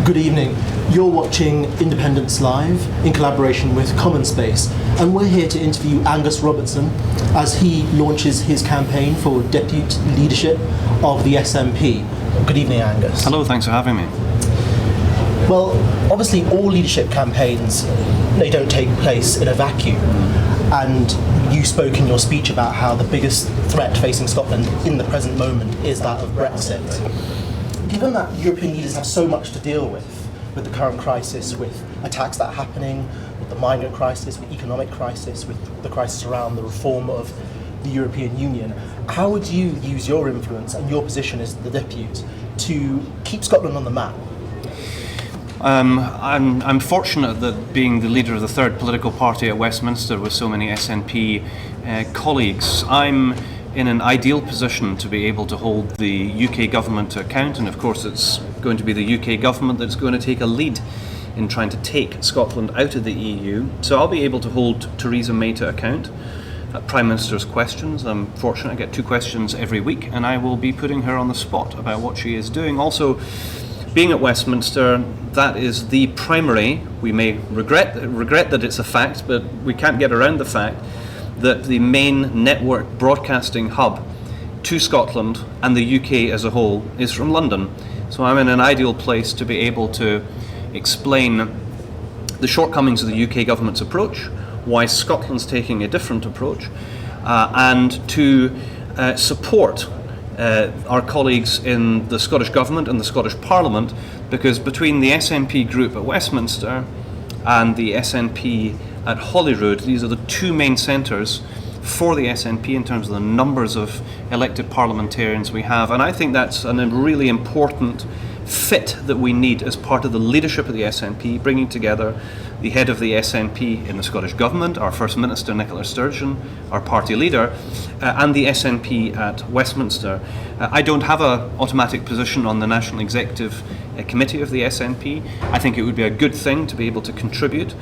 Good evening. You're watching Independence Live in collaboration with CommonSpace, and we're here to interview Angus Robertson as he launches his campaign for Depute Leadership of the SNP. Good evening, Angus. Hello, thanks for having me. Well, obviously all leadership campaigns, they don't take place in a vacuum, and you spoke in your speech about how the biggest threat facing Scotland in the present moment is that of Brexit. Given that European leaders have so much to deal with the current crisis, with attacks that are happening, with the migrant crisis, with economic crisis, with the crisis around the reform of the European Union, how would you use your influence and your position as the depute to keep Scotland on the map? I'm fortunate that being the leader of the third political party at Westminster with so many SNP colleagues, I'm in an ideal position to be able to hold the UK government to account, and of course it's going to be the UK government that's going to take a lead in trying to take Scotland out of the EU. So I'll be able to hold Theresa May to account at Prime Minister's questions. I'm fortunate I get 2 questions every week, and I will be putting her on the spot about what she is doing. Also, being at Westminster, that is the primary, we may regret that it's a fact, but we can't get around the fact that the main network broadcasting hub to Scotland and the UK as a whole is from London. So I'm in an ideal place to be able to explain the shortcomings of the UK government's approach, why Scotland's taking a different approach, and to support our colleagues in the Scottish Government and the Scottish Parliament, because between the SNP group at Westminster and the SNP at Holyrood, these are the 2 main centres for the SNP in terms of the numbers of elected parliamentarians we have, and I think that's a really important fit that we need as part of the leadership of the SNP, bringing together the head of the SNP in the Scottish Government, our First Minister Nicola Sturgeon, our party leader, and the SNP at Westminster. I don't have an automatic position on the National Executive Committee of the SNP. I think it would be a good thing to be able to contribute.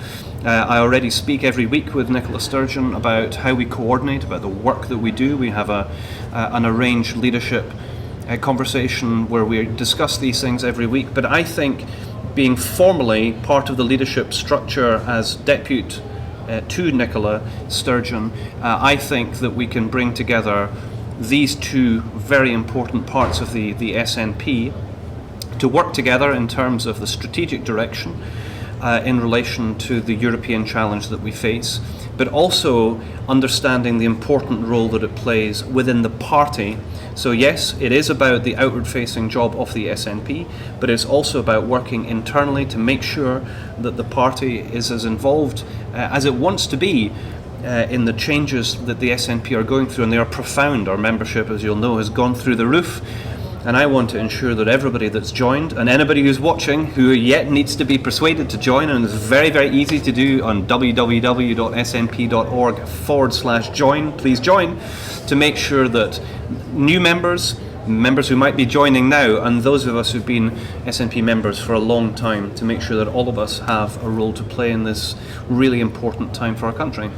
I already speak every week with Nicola Sturgeon about how we coordinate, about the work that we do. We have an arranged leadership conversation where we discuss these things every week, but I think being formally part of the leadership structure as depute to Nicola Sturgeon, I think that we can bring together these 2 very important parts of the SNP to work together in terms of the strategic direction in relation to the European challenge that we face, but also understanding the important role that it plays within the party. So yes, it is about the outward-facing job of the SNP, but it's also about working internally to make sure that the party is as involved as it wants to be in the changes that the SNP are going through, and they are profound. Our membership, as you'll know, has gone through the roof, and I want to ensure that everybody that's joined, and anybody who's watching who yet needs to be persuaded to join, and it's very, very easy to do on www.snp.org/join, please join, to make sure that new members who might be joining now, and those of us who've been SNP members for a long time, to make sure that all of us have a role to play in this really important time for our country.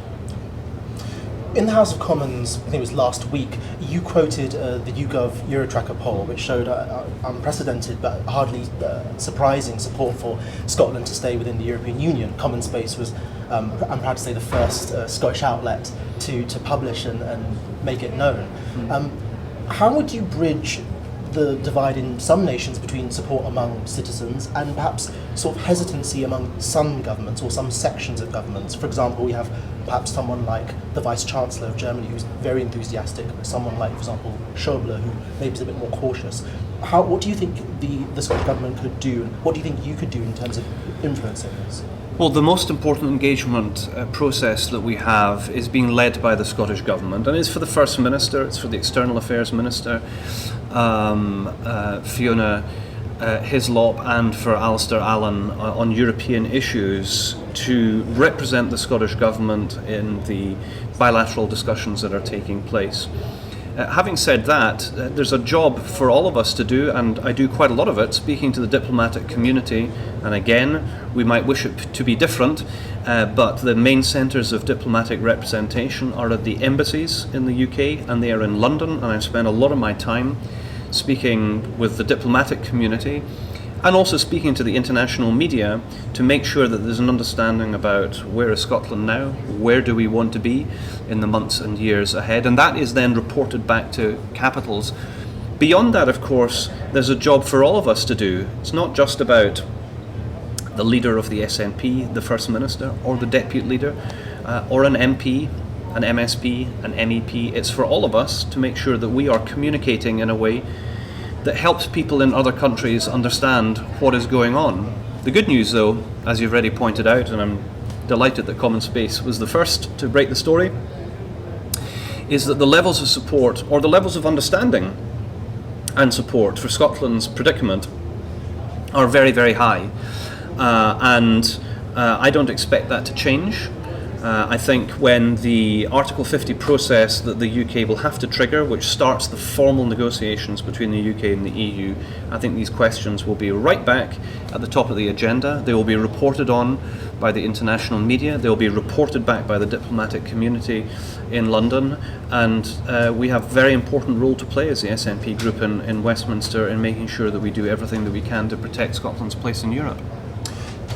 In the House of Commons, I think it was last week, you quoted the YouGov Eurotracker poll, which showed unprecedented but hardly surprising support for Scotland to stay within the European Union. CommonSpace was, I'm proud to say, the first Scottish outlet to publish and make it known. How would you bridge the divide in some nations between support among citizens and perhaps sort of hesitancy among some governments or some sections of governments? For example, we have perhaps someone like the Vice-Chancellor of Germany who's very enthusiastic, someone like, for example, Schäuble, who maybe is a bit more cautious. What do you think the Scottish Government could do, and what do you think you could do in terms of influencing this? Well, the most important engagement process that we have is being led by the Scottish Government, and it's for the First Minister, it's for the External Affairs Minister, Fiona Hislop, and for Alistair Allen on European issues to represent the Scottish Government in the bilateral discussions that are taking place. Having said that, there's a job for all of us to do, and I do quite a lot of it, speaking to the diplomatic community, and again, we might wish it to be different, but the main centres of diplomatic representation are at the embassies in the UK, and they are in London, and I spend a lot of my time speaking with the diplomatic community and also speaking to the international media to make sure that there's an understanding about where is Scotland now, where do we want to be in the months and years ahead, and that is then reported back to capitals. Beyond that, of course, there's a job for all of us to do. It's not just about the leader of the SNP, the First Minister, or the Depute Leader, or an MP, an MSP, an MEP. It's for all of us to make sure that we are communicating in a way that helps people in other countries understand what is going on. The good news, though, as you've already pointed out, and I'm delighted that CommonSpace was the first to break the story, is that the levels of support, or the levels of understanding and support for Scotland's predicament are very, very high. And I don't expect that to change. I think when the Article 50 process that the UK will have to trigger, which starts the formal negotiations between the UK and the EU, I think these questions will be right back at the top of the agenda. They will be reported on by the international media. They will be reported back by the diplomatic community in London. And we have a very important role to play as the SNP group in Westminster in making sure that we do everything that we can to protect Scotland's place in Europe.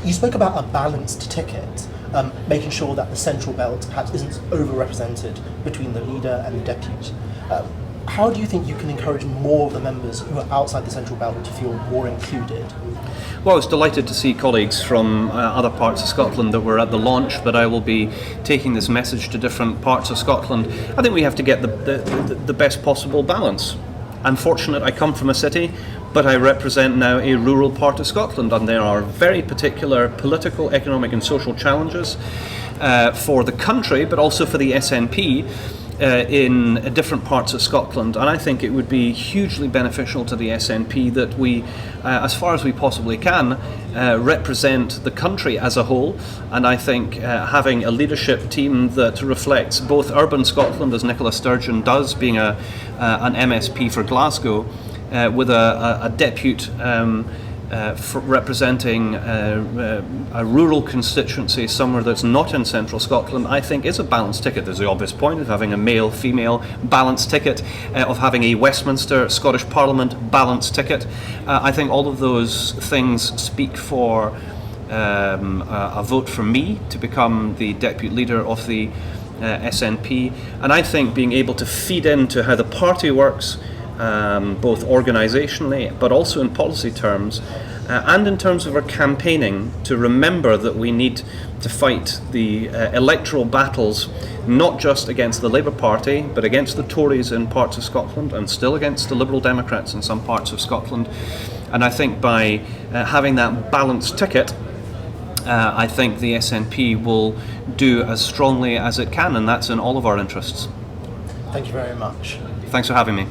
You spoke about a balanced ticket, making sure that the central belt perhaps isn't overrepresented between the leader and the depute. How do you think you can encourage more of the members who are outside the central belt to feel more included? Well, I was delighted to see colleagues from other parts of Scotland that were at the launch, but I will be taking this message to different parts of Scotland. I think we have to get the best possible balance. I'm fortunate I come from a city, but I represent now a rural part of Scotland, and there are very particular political, economic and social challenges for the country, but also for the SNP in different parts of Scotland. And I think it would be hugely beneficial to the SNP that we, as far as we possibly can, represent the country as a whole. And I think having a leadership team that reflects both urban Scotland, as Nicola Sturgeon does, being an MSP for Glasgow, with a depute representing a rural constituency somewhere that's not in central Scotland, I think is a balanced ticket. There's the obvious point of having a male-female balanced ticket, of having a Westminster Scottish Parliament balanced ticket. I think all of those things speak for a vote for me to become the Depute Leader of the SNP, and I think being able to feed into how the party works, both organisationally but also in policy terms, and in terms of our campaigning, to remember that we need to fight the electoral battles not just against the Labour Party but against the Tories in parts of Scotland and still against the Liberal Democrats in some parts of Scotland. And I think by having that balanced ticket, I think the SNP will do as strongly as it can, and that's in all of our interests. Thank you very much. Thanks for having me.